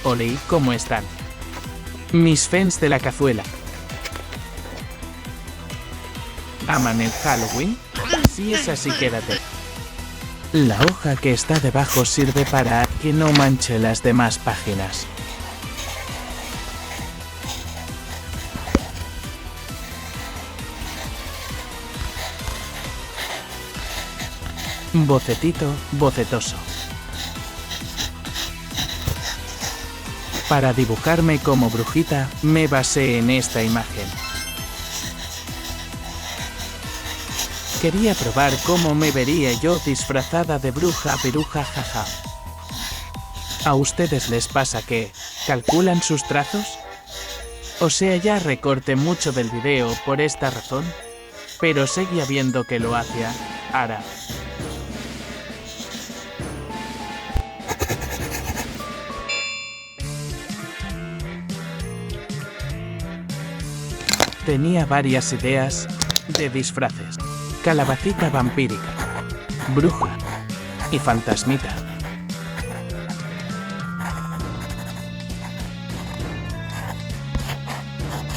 Oli, ¿cómo están? Mis fans de la cazuela. ¿Aman el Halloween? Si es así, quédate. La hoja que está debajo sirve para que no manche las demás páginas. Bocetito, bocetoso. Para dibujarme como brujita, me basé en esta imagen. Quería probar cómo me vería yo disfrazada de bruja piruja jaja. ¿A ustedes les pasa que calculan sus trazos? O sea, ya recorté mucho del video por esta razón, pero seguía viendo que lo hacía. Ahora. Tenía varias ideas de disfraces. Calabacita vampírica, bruja y fantasmita.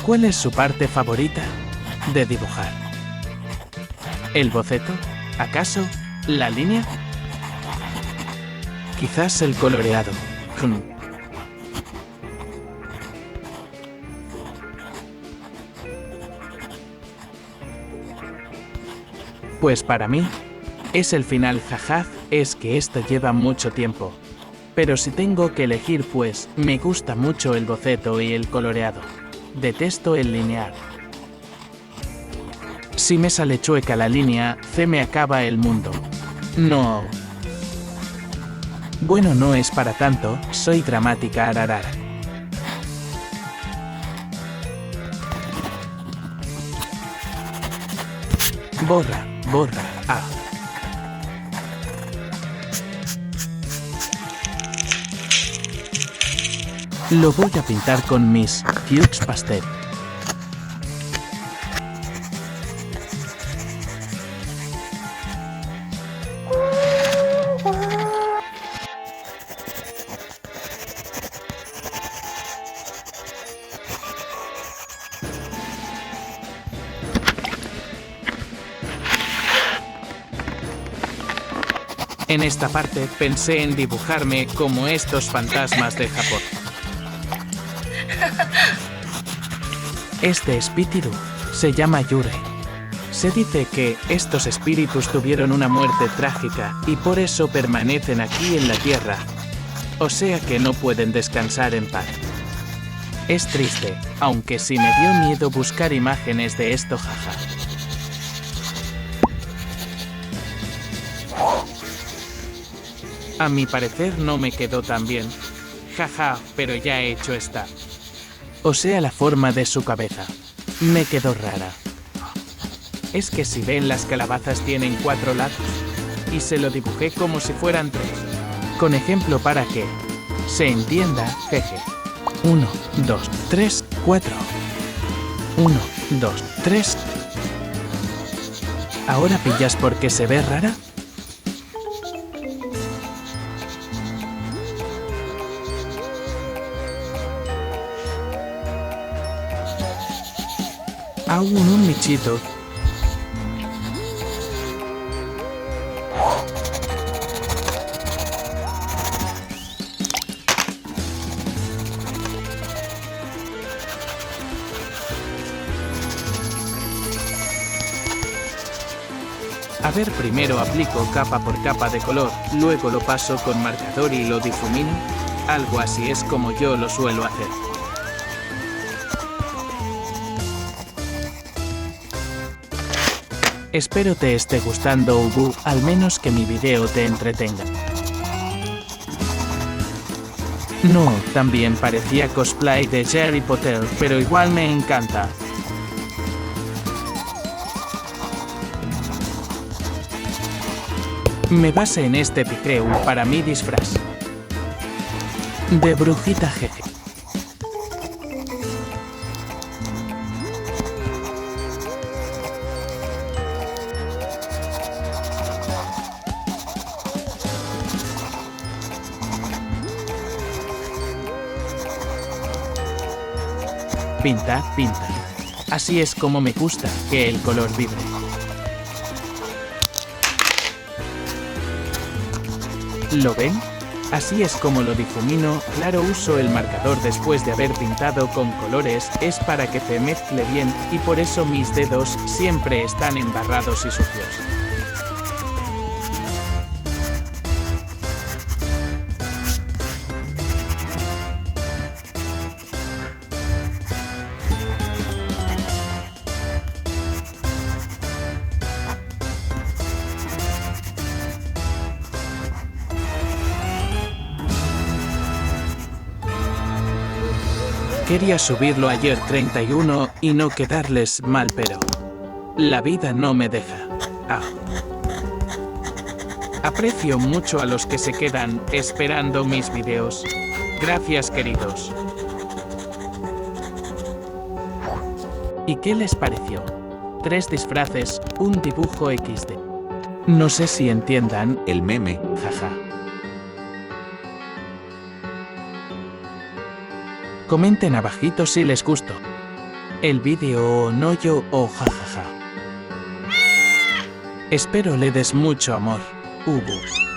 ¿Cuál es su parte favorita de dibujar? ¿El boceto? ¿Acaso la línea? Quizás el coloreado. Pues para mí, es el final, jaja, es que esto lleva mucho tiempo. Pero si tengo que elegir, pues, me gusta mucho el boceto y el coloreado. Detesto el linear. Si me sale chueca la línea, se me acaba el mundo. No. Bueno, no es para tanto, soy dramática ararara. Borra. Borra. Ah. Lo voy a pintar con mis Hughes Pastel. En esta parte pensé en dibujarme como estos fantasmas de Japón. Este espíritu se llama Yurei. Se dice que estos espíritus tuvieron una muerte trágica y por eso permanecen aquí en la tierra. O sea que no pueden descansar en paz. Es triste, aunque sí me dio miedo buscar imágenes de esto, jaja. A mi parecer no me quedó tan bien. Jaja, pero ya he hecho esta. O sea, la forma de su cabeza. Me quedó rara. Es que si ven, las calabazas tienen 4 lados. Y se lo dibujé como si fueran 3. Con ejemplo para que se entienda, jeje. 1, 2, 3, 4. 1, 2, 3. ¿Ahora pillas por qué se ve rara? Aún un michito. A ver, primero aplico capa por capa de color, luego lo paso con marcador y lo difumino. Algo así es como yo lo suelo hacer. Espero te esté gustando, Ubu, al menos que mi video te entretenga. No, también parecía cosplay de Harry Potter, pero igual me encanta. Me basé en este piqueu para mi disfraz de brujita, jeje. Pintad, pintad. Así es como me gusta que el color vibre. ¿Lo ven? Así es como lo difumino. Claro, uso el marcador después de haber pintado con colores, es para que se mezcle bien, y por eso mis dedos siempre están embarrados y sucios. Quería subirlo ayer 31 y no quedarles mal, pero la vida no me deja. Ah. Aprecio mucho a los que se quedan esperando mis videos. Gracias, queridos. ¿Y qué les pareció? 3 disfraces, un dibujo XD. No sé si entiendan El meme. jaja. Comenten abajito si les gustó el vídeo o no, yo o jajaja. Espero le des mucho amor. Ubu.